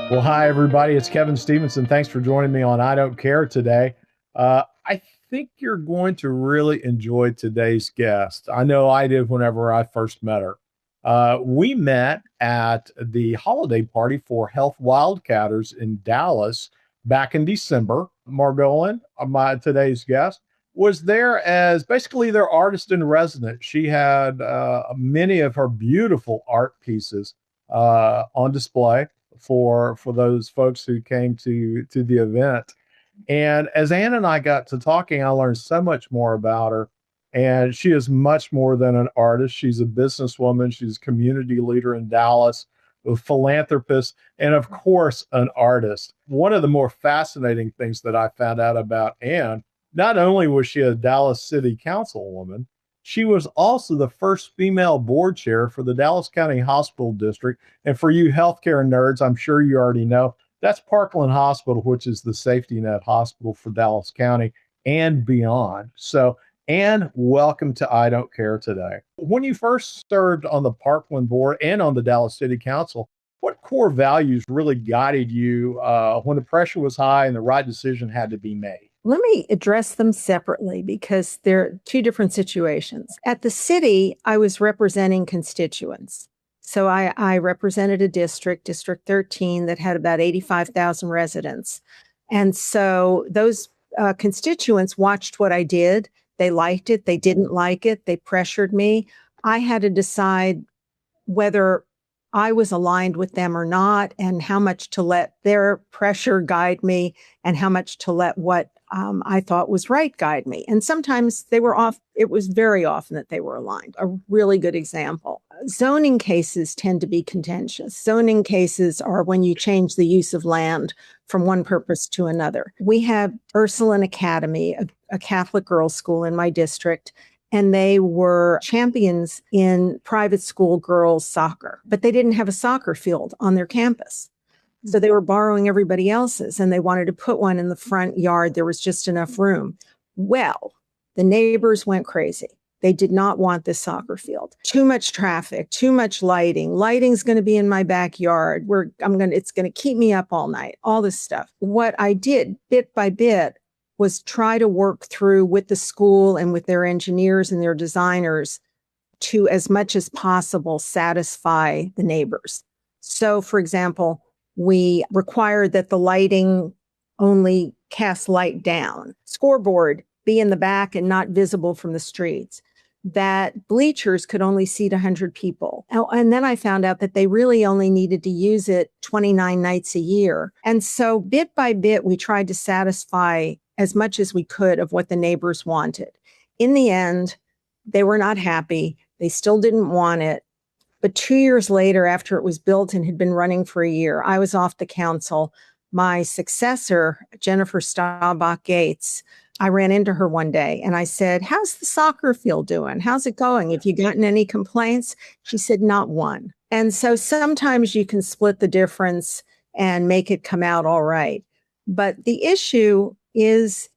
Well, hi, everybody. It's Kevin Stevenson. Thanks for joining me on I Don't Care today. I think you're going to really enjoy today's guest. I know I did whenever I first met her. We met at the holiday party for Health Wildcatters in Dallas back in December. MargoliN, today's guest, was there as basically their artist in residence. She had many of her beautiful art pieces on display for those folks who came to the event. And as Ann and I got to talking, I learned so much more about her. And she is much more than an artist. She's a businesswoman. She's a community leader in Dallas, a philanthropist, and of course, an artist. One of the more fascinating things that I found out about Ann, not only was she a Dallas City Councilwoman, she was also the first female board chair for the Dallas County Hospital District. And for you healthcare nerds, I'm sure you already know that's Parkland Hospital, which is the safety net hospital for Dallas County and beyond. So, Ann, welcome to I Don't Care today. When you first served on the Parkland board and on the Dallas City Council, what core values really guided you when the pressure was high and the right decision had to be made? Let me address them separately because they're two different situations. At the city, I was representing constituents. So I represented a District 13, that had about 85,000 residents. And so those constituents watched what I did. They liked it. They didn't like it. They pressured me. I had to decide whether I was aligned with them or not, and how much to let their pressure guide me and how much to let what I thought was right guide me. And sometimes they were off. It was very often that they were aligned. A really good example. Zoning cases tend to be contentious. Zoning cases are when you change the use of land from one purpose to another. We have Ursuline Academy, a Catholic girls' school in my district, and they were champions in private school girls soccer, but they didn't have a soccer field on their campus. So they were borrowing everybody else's, and they wanted to put one in the front yard. There was just enough room. Well, the neighbors went crazy. They did not want this soccer field. Too much traffic, too much lighting. Lighting's going to be in my backyard. It's going to keep me up all night, all this stuff. What I did bit by bit was try to work through with the school and with their engineers and their designers to, as much as possible, satisfy the neighbors. So, for example, we required that the lighting only cast light down. Scoreboard be in the back and not visible from the streets. That bleachers could only seat 100 people. And then I found out that they really only needed to use it 29 nights a year. And so bit by bit, we tried to satisfy as much as we could of what the neighbors wanted. In the end, they were not happy. They still didn't want it. But 2 years later, after it was built and had been running for a year, I was off the council. My successor, Jennifer Staubach Gates, I ran into her one day and I said, "How's the soccer field doing? How's it going? Have you gotten any complaints?" She said, "Not one." And so sometimes you can split the difference and make it come out all right. But the issue is,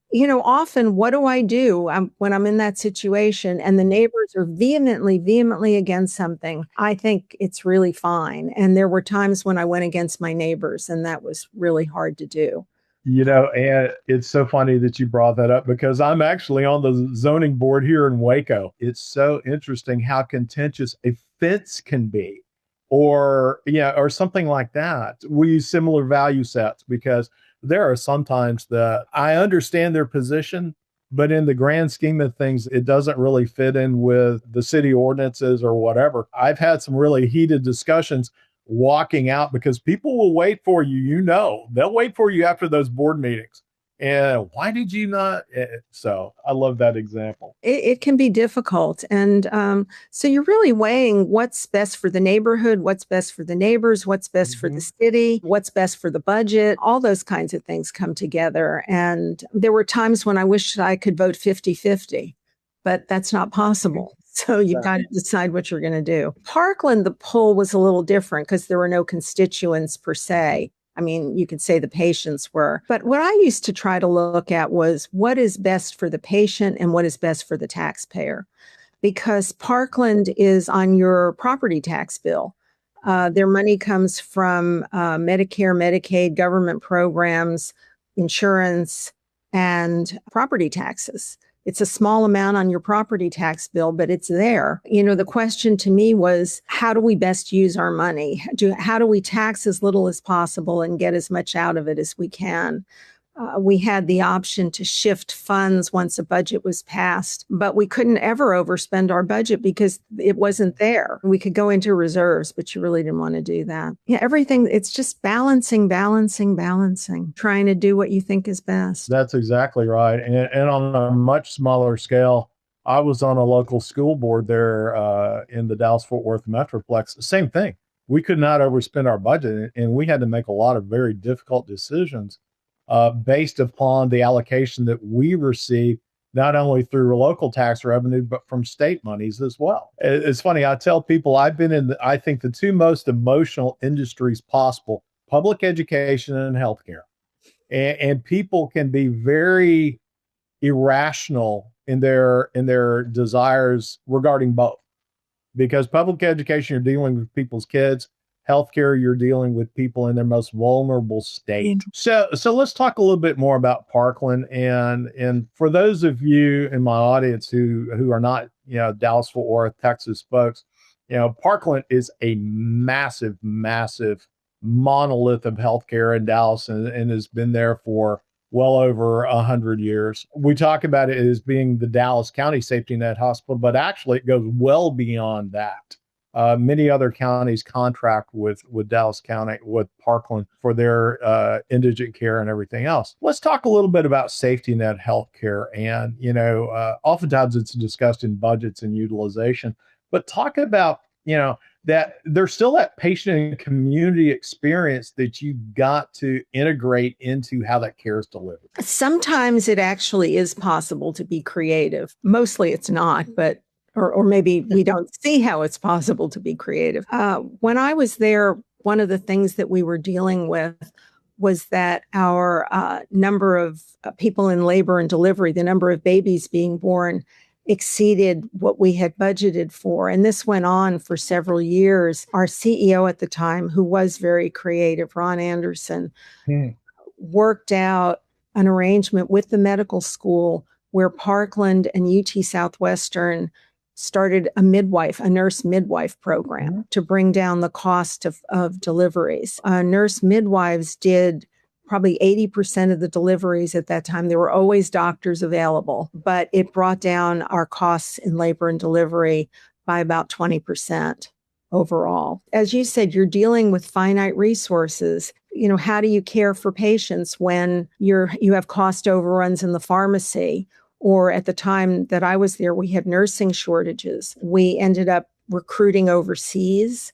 often what do I do when I'm in that situation and the neighbors are vehemently against something? I think it's really fine. And there were times when I went against my neighbors, and that was really hard to do. And it's so funny that you brought that up because I'm actually on the zoning board here in Waco. It's so interesting how contentious a fence can be, or something like that. We use similar value sets because there are sometimes that I understand their position, but in the grand scheme of things, it doesn't really fit in with the city ordinances or whatever. I've had some really heated discussions walking out because people will wait for you. They'll wait for you after those board meetings. And why did you not? So I love that example. It can be difficult. And so you're really weighing what's best for the neighborhood, what's best for the neighbors, what's best for the city, what's best for the budget. All those kinds of things come together. And there were times when I wished I could vote 50-50, but that's not possible. So you've got to decide what you're going to do. Parkland, the poll was a little different because there were no constituents per se. I mean, you could say the patients were. But what I used to try to look at was what is best for the patient and what is best for the taxpayer. Because Parkland is on your property tax bill. Their money comes from Medicare, Medicaid, government programs, insurance, and property taxes. It's a small amount on your property tax bill, but it's there. The question to me was, how do we best use our money? How do we tax as little as possible and get as much out of it as we can? We had the option to shift funds once a budget was passed, but we couldn't ever overspend our budget because it wasn't there. We could go into reserves, but you really didn't want to do that. Yeah, everything, it's just balancing, trying to do what you think is best. That's exactly right. And on a much smaller scale, I was on a local school board there in the Dallas-Fort Worth Metroplex. Same thing. We could not overspend our budget, and we had to make a lot of very difficult decisions based upon the allocation that we receive, not only through local tax revenue, but from state monies as well. It's funny. I tell people I've been in, I think, the two most emotional industries possible: public education and healthcare. And people can be very irrational in their desires regarding both, because public education, you're dealing with people's kids. Healthcare, you're dealing with people in their most vulnerable state. So let's talk a little bit more about Parkland. And for those of you in my audience who are not, Dallas-Fort Worth, Texas folks, Parkland is a massive, massive monolith of healthcare in Dallas, and has been there for well over 100 years. We talk about it as being the Dallas County Safety Net Hospital, but actually it goes well beyond that. Many other counties contract with Dallas County, with Parkland, for their indigent care and everything else. Let's talk a little bit about safety net healthcare. And, oftentimes it's discussed in budgets and utilization, but talk about, that there's still that patient and community experience that you've got to integrate into how that care is delivered. Sometimes it actually is possible to be creative. Mostly it's not, but or maybe we don't see how it's possible to be creative. When I was there, one of the things that we were dealing with was that our number of people in labor and delivery, the number of babies being born, exceeded what we had budgeted for. And this went on for several years. Our CEO at the time, who was very creative, Ron Anderson, worked out an arrangement with the medical school where Parkland and UT Southwestern started a nurse midwife program to bring down the cost of deliveries. Nurse midwives did probably 80% of the deliveries at that time. There were always doctors available, but it brought down our costs in labor and delivery by about 20% overall. As you said, you're dealing with finite resources. How do you care for patients when you have cost overruns in the pharmacy? Or at the time that I was there, we had nursing shortages. We ended up recruiting overseas.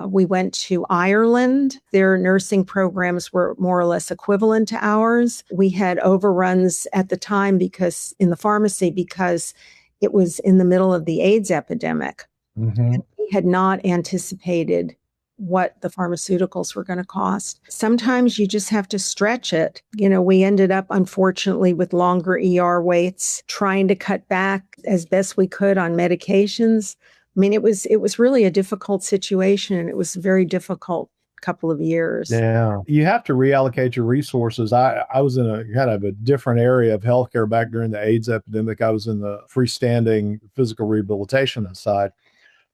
We went to Ireland. Their nursing programs were more or less equivalent to ours. We had overruns at the time in the pharmacy because it was in the middle of the AIDS epidemic. And we had not anticipated what the pharmaceuticals were going to cost. Sometimes you just have to stretch it. We ended up, unfortunately, with longer ER waits, trying to cut back as best we could on medications. I mean, it was really a difficult situation, and it was a very difficult couple of years. Yeah. You have to reallocate your resources. I was in a kind of a different area of healthcare back during the AIDS epidemic. I was in the freestanding physical rehabilitation side.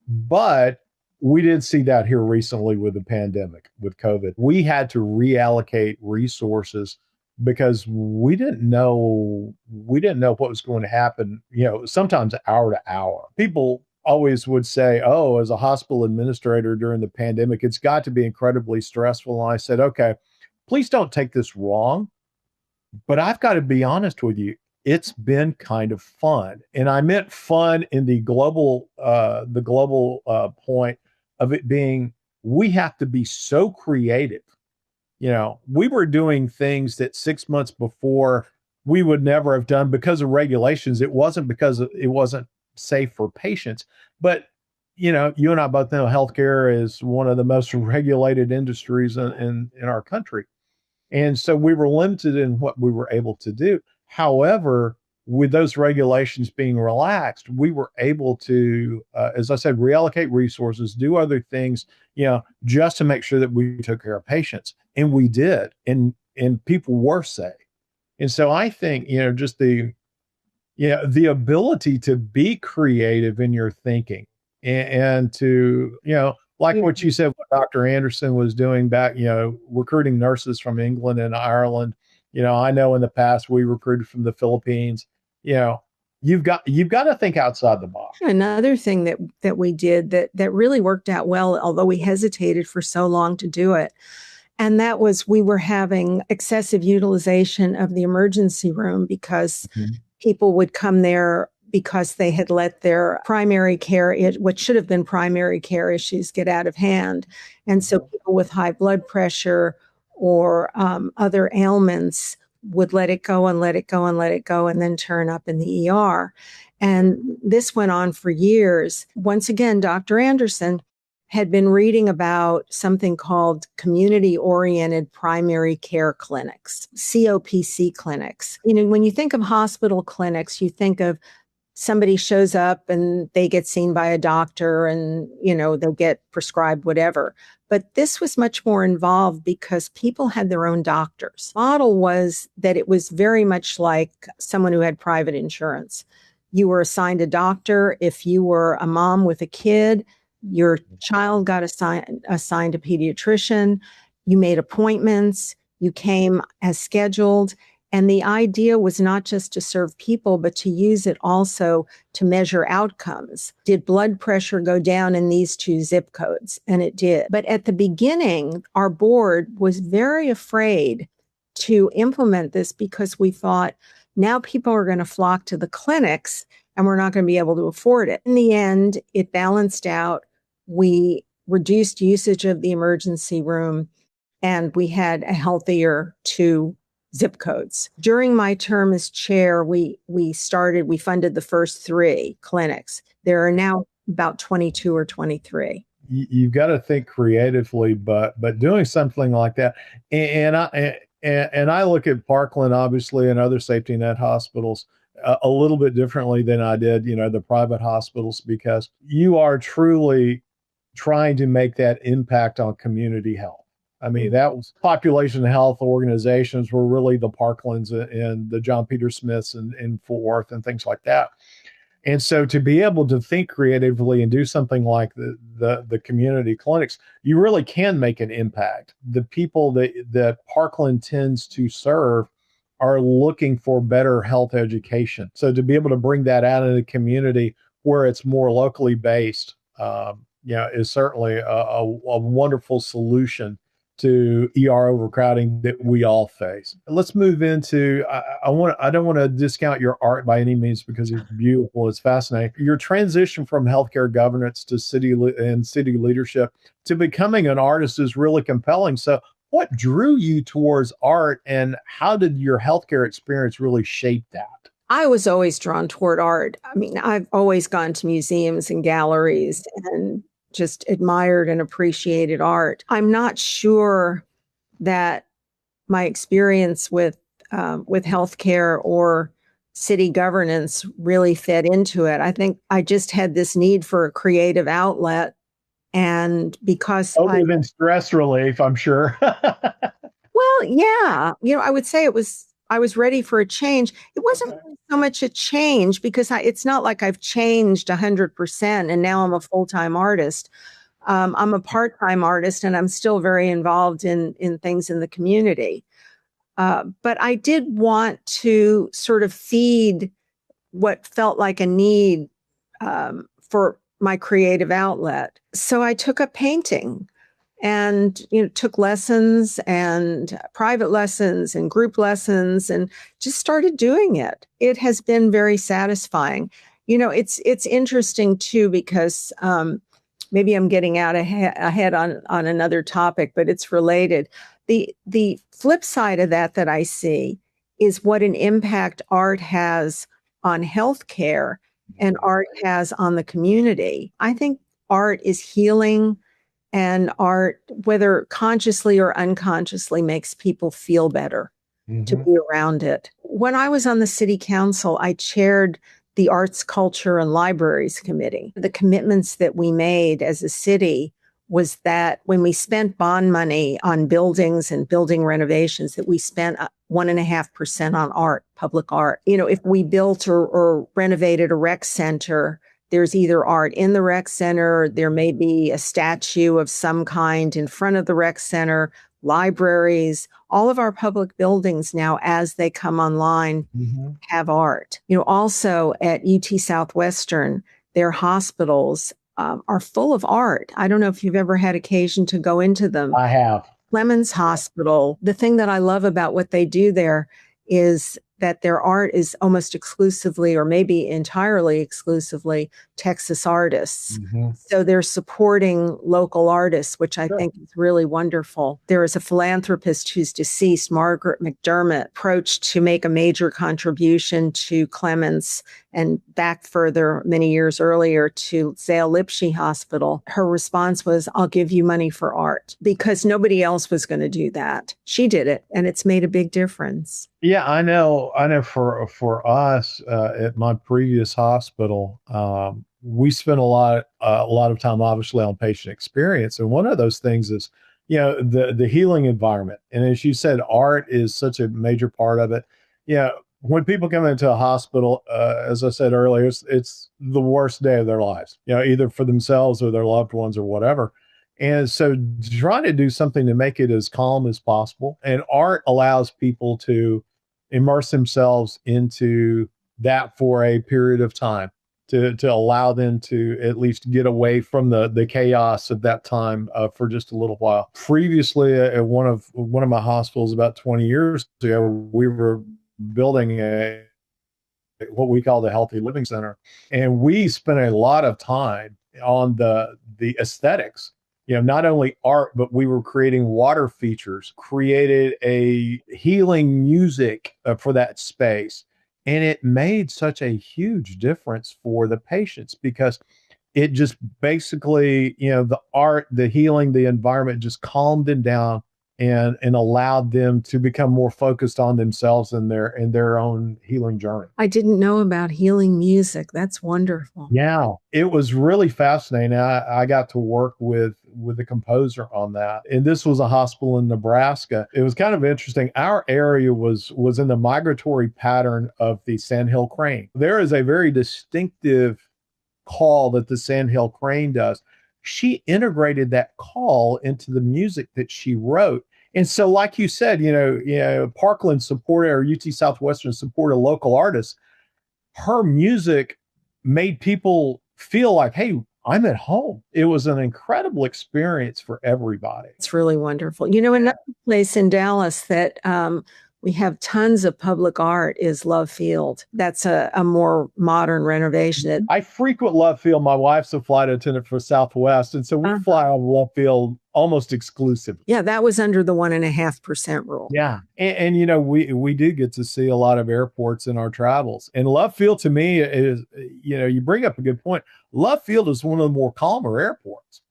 But we did see that here recently with the pandemic, with COVID. We had to reallocate resources because we didn't know what was going to happen, sometimes hour to hour. People always would say, oh, as a hospital administrator during the pandemic, it's got to be incredibly stressful. And I said, okay, please don't take this wrong, but I've got to be honest with you. It's been kind of fun. And I meant fun in the global point of it being, we have to be so creative. We were doing things that 6 months before we would never have done because of regulations. It wasn't because it wasn't safe for patients, but you and I both know healthcare is one of the most regulated industries in our country. And so we were limited in what we were able to do. However, with those regulations being relaxed, we were able to, as I said, reallocate resources, do other things, just to make sure that we took care of patients, and we did, and people were safe. And so I think, just the ability to be creative in your thinking, and to, like what you said, what Dr. Anderson was doing back, recruiting nurses from England and Ireland. I know in the past we recruited from the Philippines. You know, you've got to think outside the box. Another thing that we did that really worked out well, although we hesitated for so long to do it, and that was we were having excessive utilization of the emergency room because people would come there because they had let their primary care, what should have been primary care issues, get out of hand. And so people with high blood pressure or other ailments would let it go and let it go and let it go and then turn up in the ER. And this went on for years. Once again, Dr. Anderson had been reading about something called community-oriented primary care clinics, COPC clinics. When you think of hospital clinics, you think of somebody shows up and they get seen by a doctor and, they'll get prescribed whatever. But this was much more involved because people had their own doctors. The model was that it was very much like someone who had private insurance. You were assigned a doctor. If you were a mom with a kid, your child got assigned a pediatrician. You made appointments. You came as scheduled. And the idea was not just to serve people, but to use it also to measure outcomes. Did blood pressure go down in these 2 zip codes? And it did. But at the beginning, our board was very afraid to implement this because we thought now people are going to flock to the clinics and we're not going to be able to afford it. In the end, it balanced out. We reduced usage of the emergency room and we had a healthier 2 zip codes. During my term as chair, we funded the first 3 clinics. There are now about 22 or 23. You've got to think creatively, but doing something like that, and I look at Parkland obviously and other safety net hospitals a little bit differently than I did, the private hospitals, because you are truly trying to make that impact on community health. I mean, that was population health organizations were really the Parklands and the John Peter Smiths in Fort Worth and things like that. And so to be able to think creatively and do something like the community clinics, you really can make an impact. The people that Parkland tends to serve are looking for better health education. So to be able to bring that out in the community where it's more locally based, is certainly a wonderful solution to ER overcrowding that we all face. Let's move into, I don't want to discount your art by any means because it's beautiful, it's fascinating. Your transition from healthcare governance to city leadership to becoming an artist is really compelling. So what drew you towards art and how did your healthcare experience really shape that? I was always drawn toward art. I mean, I've always gone to museums and galleries and just admired and appreciated art. I'm not sure that my experience with healthcare or city governance really fed into it. I think I just had this need for a creative outlet, and because other than stress relief, I'm sure. Well, yeah, I would say I was ready for a change. It wasn't really so much a change because it's not like I've changed 100% and now I'm a full-time artist. I'm a part-time artist and I'm still very involved in things in the community. But I did want to sort of feed what felt like a need for my creative outlet. So I took up painting and took lessons and private lessons and group lessons and just started doing it. It has been very satisfying. It's interesting too because maybe I'm getting out ahead on another topic, but it's related. The flip side of that I see is what an impact art has on healthcare and art has on the community. I think art is healing. And art, whether consciously or unconsciously, makes people feel better. to Hmm. be around it. When I was on the city council, I chaired the Arts, Culture, and Libraries Committee. The commitments that we made as a city was that when we spent bond money on buildings and building renovations, that we spent 1.5% on art, public art. If we built or renovated a rec center, there's either art in the rec center, there may be a statue of some kind in front of the rec center, libraries, all of our public buildings now, as they come online, Hmm. have art. Also at UT Southwestern, their hospitals are full of art. I don't know if you've ever had occasion to go into them. I have. Clemens Hospital, the thing that I love about what they do there is that their art is almost exclusively, or maybe entirely exclusively, Texas artists. Hmm. So they're supporting local artists, which I Sure. think is really wonderful. There is a philanthropist who's deceased, Margaret McDermott, approached to make a major contribution to Clemens and back further many years earlier to Zale Lipsche Hospital. Her response was, I'll give you money for art, because nobody else was going to do that. She did it, and it's made a big difference. Yeah, I know. I know. For us at my previous hospital, we spent a lot of time, obviously, on patient experience, and one of those things is, the healing environment. And as you said, art is such a major part of it. Yeah, when people come into a hospital, as I said earlier, it's the worst day of their lives. Either for themselves or their loved ones or whatever. And so trying to do something to make it as calm as possible. And art allows people to immerse themselves into that for a period of time to allow them to at least get away from the chaos of that time for just a little while. Previously, at one of my hospitals about 20 years ago, we were building what we call the Healthy Living Center, and we spent a lot of time on the aesthetics. Not only art, but we were creating water features, created a healing music for that space. And it made such a huge difference for the patients because it just basically, the art, the healing, the environment just calmed them down and allowed them to become more focused on themselves and their own healing journey. I didn't know about healing music. That's wonderful. Yeah, it was really fascinating. I got to work with the composer on that, and this was a hospital in Nebraska. It was kind of interesting. Our area was in the migratory pattern of the sandhill crane. There is a very distinctive call that the sandhill crane does. She integrated that call into the music that she wrote. And so, like you said, Parkland supported, or UT Southwestern supported local artists. Her music made people feel like, hey, I'm at home. It was an incredible experience for everybody. It's really wonderful. Another place in Dallas that we have tons of public art is Love Field. That's a more modern renovation. I frequent Love Field. My wife's a flight attendant for Southwest, and so we fly on Love Field almost exclusively. Yeah, that was under the 1.5% rule. Yeah. And we do get to see a lot of airports in our travels. And Love Field to me is, you bring up a good point. Love Field is one of the more calmer airports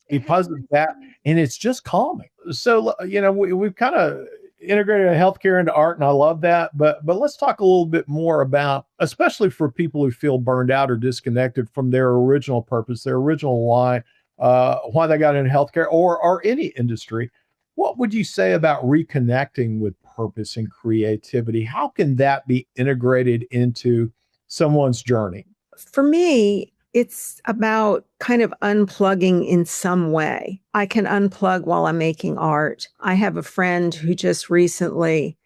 because of that. And it's just calming. So, we've kind of integrated healthcare into art, and I love that. But let's talk a little bit more about, especially for people who feel burned out or disconnected from their original purpose, their original why they got into healthcare or any industry. What would you say about reconnecting with purpose and creativity? How can that be integrated into someone's journey? For me, it's about kind of unplugging in some way. I can unplug while I'm making art. I have a friend who just recently,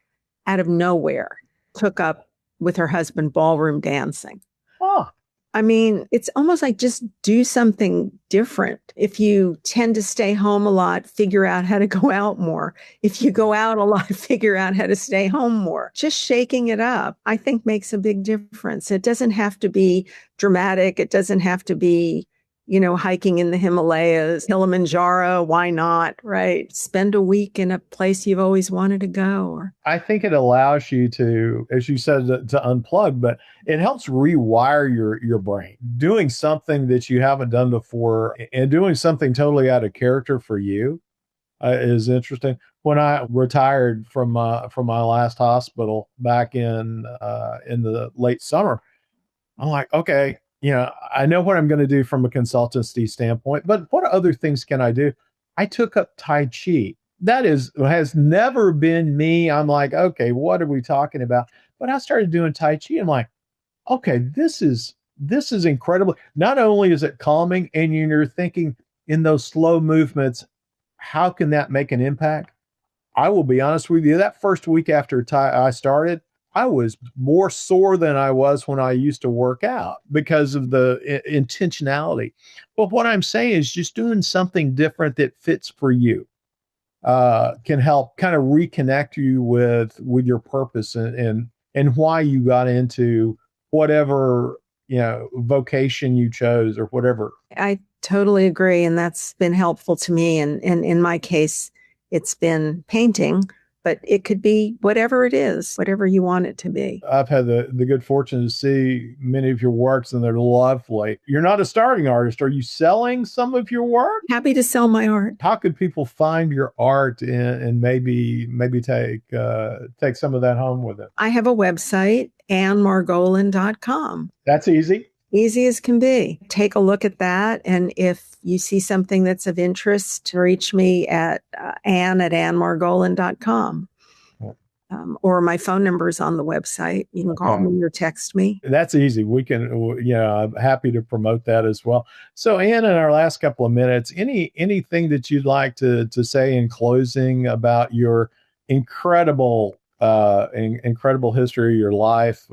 out of nowhere, took up with her husband ballroom dancing. Oh, I mean, it's almost like just do something different. If you tend to stay home a lot, figure out how to go out more. If you go out a lot, figure out how to stay home more. Just shaking it up, I think, makes a big difference. It doesn't have to be dramatic. It doesn't have to be, hiking in the Himalayas, Kilimanjaro. Why not? Right. Spend a week in a place you've always wanted to go. I think it allows you to, as you said, to unplug, but it helps rewire your brain. Doing something that you haven't done before and doing something totally out of character for you is interesting. When I retired from my last hospital back in the late summer, I'm like, okay, I know what I'm going to do from a consultancy standpoint, but what other things can I do? I took up Tai Chi. That has never been me. I'm like, okay, what are we talking about? But I started doing Tai Chi. I'm like, okay, this is incredible. Not only is it calming, and you're thinking in those slow movements, how can that make an impact? I will be honest with you. That first week after I started, I was more sore than I was when I used to work out because of the intentionality. But what I'm saying is just doing something different that fits for you can help kind of reconnect you with your purpose and why you got into whatever vocation you chose or whatever. I totally agree. And that's been helpful to me. And in my case, it's been painting, but it could be whatever it is, whatever you want it to be. I've had the good fortune to see many of your works, and they're lovely. You're not a starting artist. Are you selling some of your work? Happy to sell my art. How could people find your art and maybe take some of that home with it? I have a website, MargoliN.com. That's easy. Easy as can be. Take a look at that. And if you see something that's of interest, reach me at Ann@AnnMargolin.com. Or my phone number is on the website. You can call me or text me. That's easy. We can, I'm happy to promote that as well. So, Ann, in our last couple of minutes, anything that you'd like to say in closing about your incredible history of your life,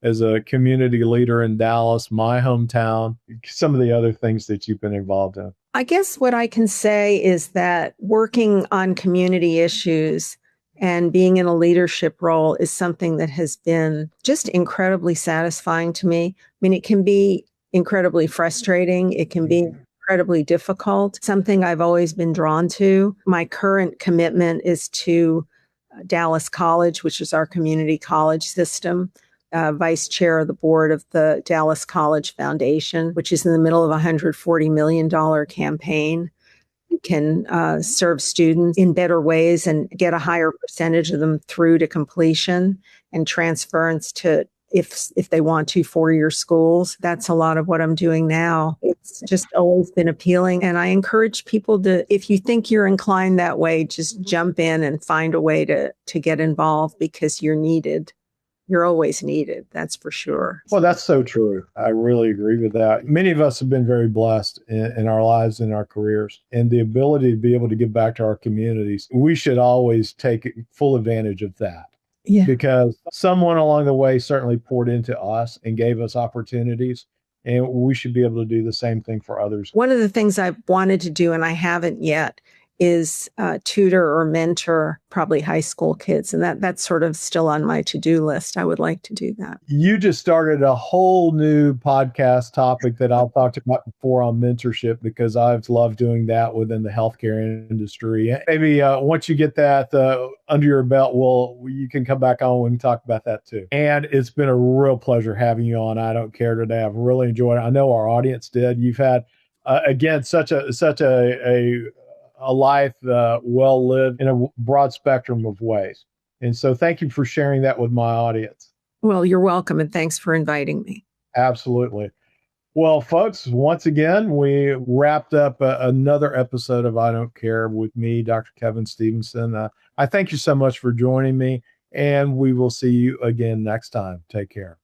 as a community leader in Dallas, my hometown, some of the other things that you've been involved in? I guess what I can say is that working on community issues and being in a leadership role is something that has been just incredibly satisfying to me. I mean, it can be incredibly frustrating. It can be incredibly difficult, something I've always been drawn to. My current commitment is to Dallas College, which is our community college system. Vice chair of the board of the Dallas College Foundation, which is in the middle of a $140 million campaign. You can serve students in better ways and get a higher percentage of them through to completion and transference to, if they want to, 4-year schools. That's a lot of what I'm doing now. It's just always been appealing. And I encourage people to, if you think you're inclined that way, just jump in and find a way to get involved, because you're needed. You're always needed. That's for sure. Well, that's so true. I really agree with that. Many of us have been very blessed in our lives, in our careers, and the ability to be able to give back to our communities. We should always take full advantage of that. Yeah. Because someone along the way certainly poured into us and gave us opportunities, and we should be able to do the same thing for others. One of the things I've wanted to do, and I haven't yet, is tutor or mentor probably high school kids. And that's sort of still on my to-do list. I would like to do that. You just started a whole new podcast topic that I'll talk about before on mentorship, because I've loved doing that within the healthcare industry. Maybe once you get that under your belt, you can come back on and talk about that too. And it's been a real pleasure having you on I Don't Care today. I've really enjoyed it. I know our audience did. You've had, again, such a life well lived in a broad spectrum of ways. And so thank you for sharing that with my audience. Well, you're welcome. And thanks for inviting me. Absolutely. Well, folks, once again, we wrapped up another episode of I Don't Care with me, Dr. Kevin Stevenson. I thank you so much for joining me, and we will see you again next time. Take care.